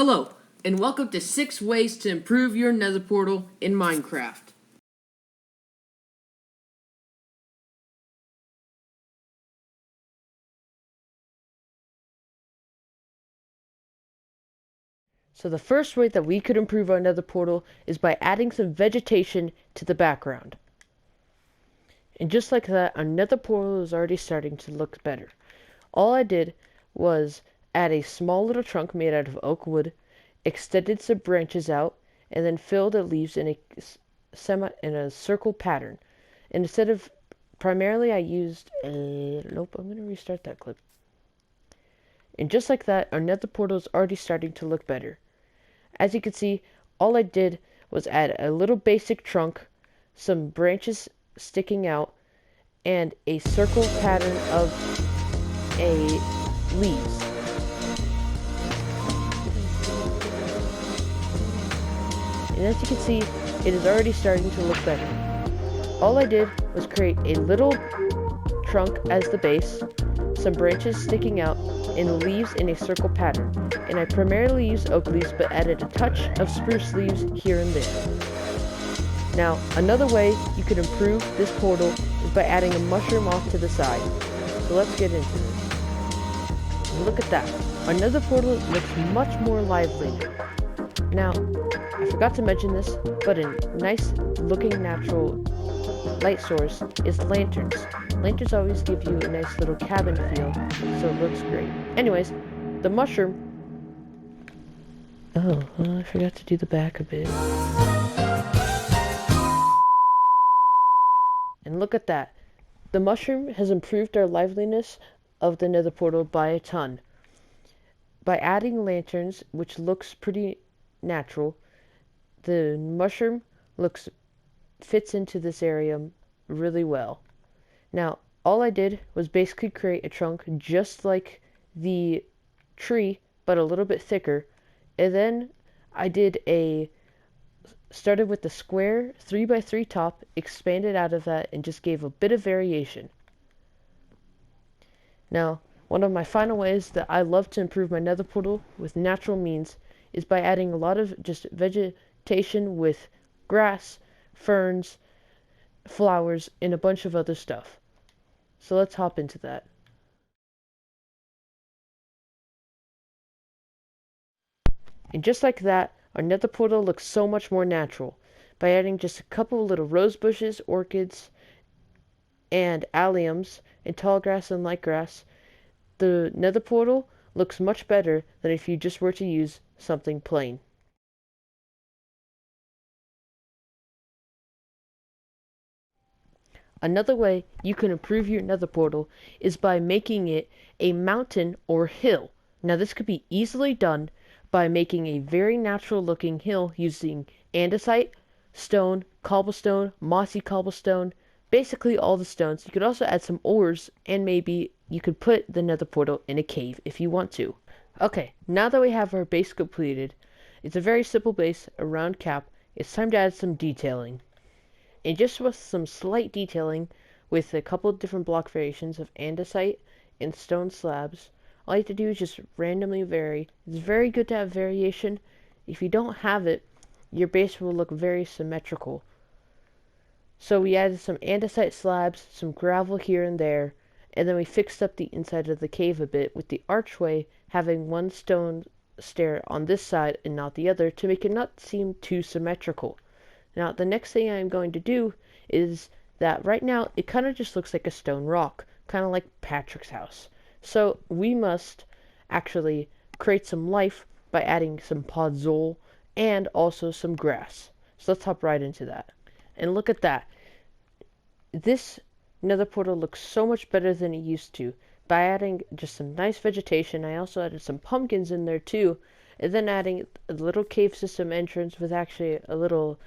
Hello, and welcome to 6 Ways to Improve Your Nether Portal in Minecraft. So the first way that we could improve our Nether Portal is by adding some vegetation to the background. And just like that, our Nether Portal is already starting to look better. All I did was add a small little trunk made out of oak wood, extended some branches out, and then filled the leaves in a circle pattern. And instead of primarily I used nope, I'm gonna restart that clip. And just like that, our Nether portal is already starting to look better. As you can see, all I did was add a little basic trunk, some branches sticking out, and a circle pattern of leaves. And as you can see, it is already starting to look better. All I did was create a little trunk as the base, some branches sticking out, and leaves in a circle pattern. And I primarily used oak leaves but added a touch of spruce leaves here and there. Now, another way you could improve this portal is by adding a mushroom off to the side. So let's get into this. And look at that. Our Nether portal looks much more lively now. I forgot to mention this, but a nice looking natural light source is lanterns. Lanterns always give you a nice little cabin feel, so it looks great. Anyways, the mushroom... Oh, I forgot to do the back a bit. And look at that. The mushroom has improved our liveliness of the Nether portal by a ton. By adding lanterns, which looks pretty natural, the mushroom fits into this area really well. Now, all I did was basically create a trunk just like the tree, but a little bit thicker. And then I started with the square 3x3 top, expanded out of that, and just gave a bit of variation. Now, one of my final ways that I love to improve my Nether portal with natural means is by adding a lot of just vegetation with grass, ferns, flowers, and a bunch of other stuff. So let's hop into that. And just like that, our Nether portal looks so much more natural. By adding just a couple of little rose bushes, orchids, and alliums, and tall grass and light grass, the Nether portal looks much better than if you just were to use something plain. Another way you can improve your Nether portal is by making it a mountain or hill. Now this could be easily done by making a very natural looking hill using andesite, stone, cobblestone, mossy cobblestone, basically all the stones. You could also add some ores, and maybe you could put the Nether portal in a cave if you want to. Okay, now that we have our base completed, it's a very simple base, a round cap. It's time to add some detailing. And just with some slight detailing with a couple of different block variations of andesite and stone slabs, all you have to do is just randomly vary. It's very good to have variation. If you don't have it, your base will look very symmetrical. So we added some andesite slabs, some gravel here and there, and then we fixed up the inside of the cave a bit with the archway having one stone stair on this side and not the other to make it not seem too symmetrical. Now, the next thing I'm going to do is that right now it kind of just looks like a stone rock, kind of like Patrick's house. So we must actually create some life by adding some podzol and also some grass. So let's hop right into that. And look at that. This Nether portal looks so much better than it used to. By adding just some nice vegetation, I also added some pumpkins in there too, and then adding a little cave system entrance with actually a little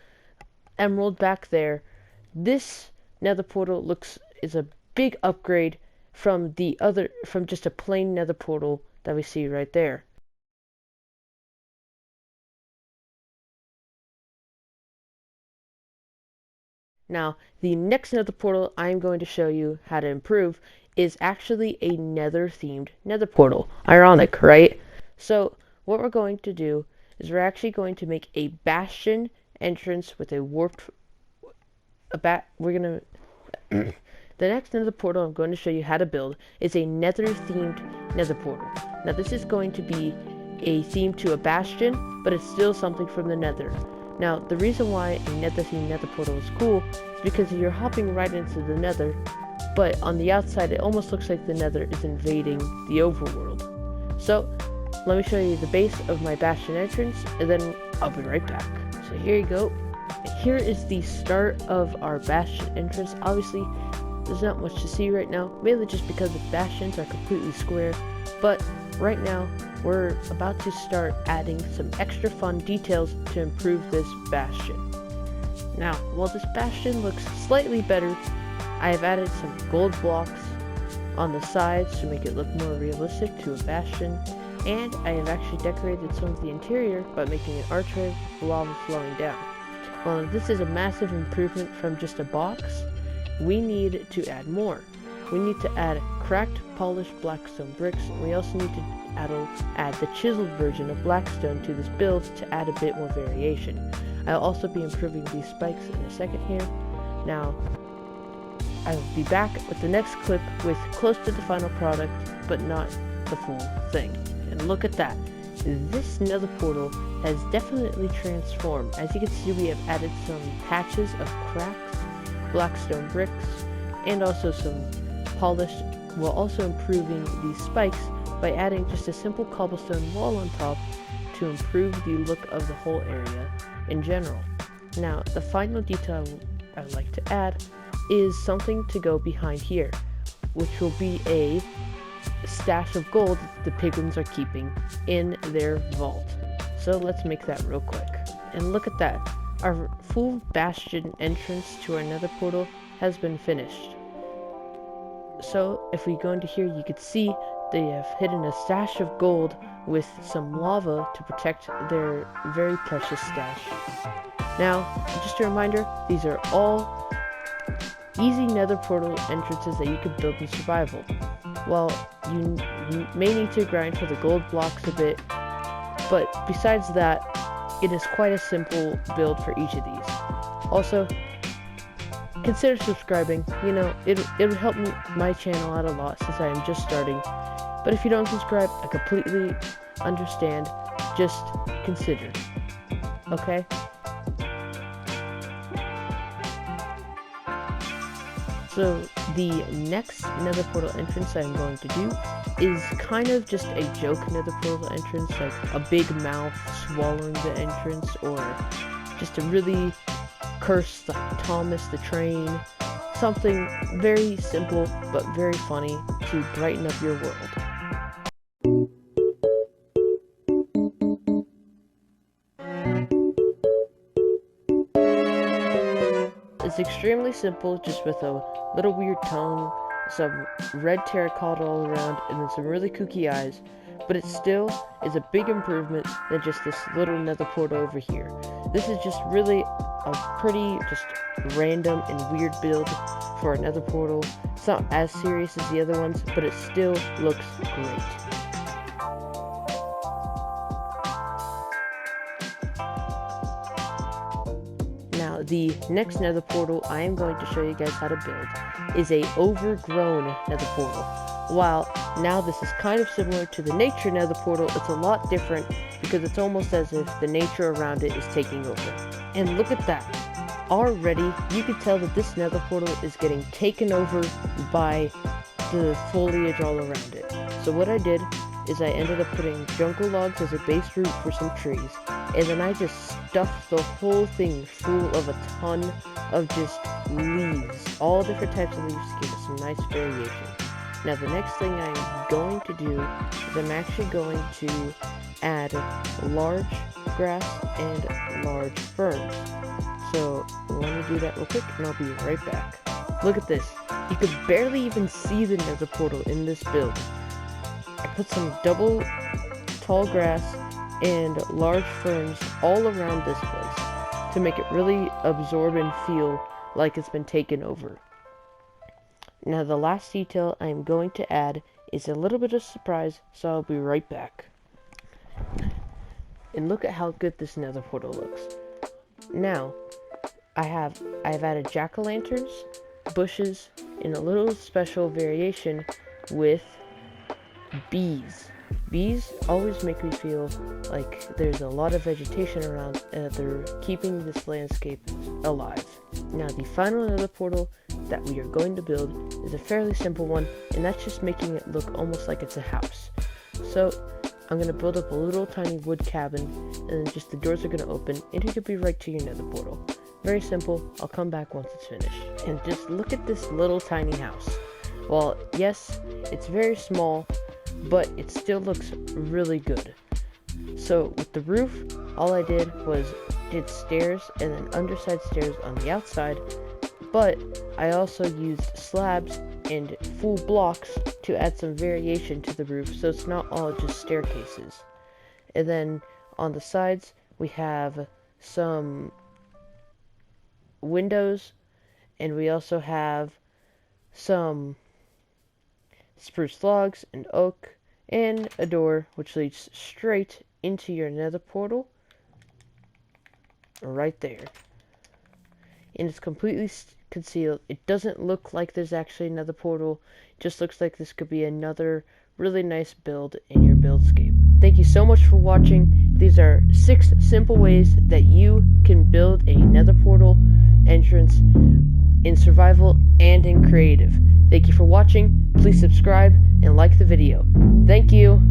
emerald back there. This Nether portal is a big upgrade from just a plain Nether portal that we see right there. Now, the next Nether portal I'm going to show you how to improve is actually a Nether themed Nether portal. Ironic, right? So what we're going to do is we're actually going to make a bastion entrance with a warped we're gonna the next nether portal I'm going to show you how to build is a nether themed nether portal. Now this is going to be a theme to a bastion, but it's still something from the nether. Now the reason why a nether themed nether portal is cool is because you're hopping right into the nether, but on the outside it almost looks like the nether is invading the overworld. So let me show you the base of my bastion entrance, and then I'll be right back. So here you go. Here is the start of our bastion entrance. Obviously, there's not much to see right now, mainly just because the bastions are completely square, but right now, we're about to start adding some extra fun details to improve this bastion. Now, while this bastion looks slightly better, I have added some gold blocks on the sides to make it look more realistic to a bastion, and I have actually decorated some of the interior by making an archway with lava flowing down. While this is a massive improvement from just a box, we need to add more. We need to add cracked, polished blackstone bricks, and we also need to add the chiseled version of blackstone to this build to add a bit more variation. I'll also be improving these spikes in a second here. Now, I will be back with the next clip with close to the final product, but not the full thing. And look at that. This nether portal has definitely transformed. As you can see, we have added some patches of cracks, blackstone bricks, and also some polished, while also improving these spikes by adding just a simple cobblestone wall on top to improve the look of the whole area in general. Now, the final detail I would like to add is something to go behind here, which will be a stash of gold the piglins are keeping in their vault. So let's make that real quick. And look at that. Our full bastion entrance to our nether portal has been finished. So if we go into here, you can see they have hidden a stash of gold with some lava to protect their very precious stash. Now, just a reminder, these are all easy nether portal entrances that you can build in survival. While you may need to grind for the gold blocks a bit, but besides that, it is quite a simple build for each of these. Also, consider subscribing. You know, it would help my channel out a lot since I am just starting. But if you don't subscribe, I completely understand. Just consider. Okay? So the next nether portal entrance I'm going to do is kind of just a joke nether portal entrance, like a big mouth swallowing the entrance, or just to really curse the Thomas the Train. Something very simple but very funny to brighten up your world. It's extremely simple, just with a little weird tongue, some red terracotta all around, and then some really kooky eyes, but it still is a big improvement than just this little nether portal over here. This is just really a pretty, just random and weird build for a nether portal. It's not as serious as the other ones, but it still looks great. Now, the next nether portal I am going to show you guys how to build is a overgrown nether portal. While now this is kind of similar to the nature nether portal, it's a lot different because it's almost as if the nature around it is taking over. And look at that. Already, you can tell that this nether portal is getting taken over by the foliage all around it. So what I did is I ended up putting jungle logs as a base root for some trees, and then I just stuffed the whole thing full of a ton of just leaves, all different types of leaves to give it some nice variation. Now the next thing I'm going to do is I'm actually going to add large grass and large ferns. So let me do that real quick and I'll be right back. Look at this. You could barely even see the nether portal in this build. I put some double tall grass and large ferns all around this place to make it really absorb and feel like it's been taken over. Now the last detail I'm going to add is a little bit of surprise, so I'll be right back. And look at how good this nether portal looks. Now, I've added jack-o'-lanterns, bushes, and a little special variation with bees. Bees always make me feel like there's a lot of vegetation around and that they're keeping this landscape alive. Now, the final nether portal that we are going to build is a fairly simple one, and that's just making it look almost like it's a house. So, I'm going to build up a little tiny wood cabin, and then just the doors are going to open, and it could be right to your nether portal. Very simple. I'll come back once it's finished. And just look at this little tiny house. Well, yes, it's very small, but it still looks really good. So with the roof, all I did stairs and then underside stairs on the outside, but I also used slabs and full blocks to add some variation to the roof, so it's not all just staircases. And then on the sides, we have some windows, and we also have some spruce logs and oak, and a door which leads straight into your nether portal right there. And it's completely concealed. It doesn't look like there's actually another portal. It just looks like this could be another really nice build in your buildscape. Thank you so much for watching. These are 6 simple ways that you can build a nether portal entrance in survival and in creative. Thank you for watching. Please subscribe and like the video. Thank you.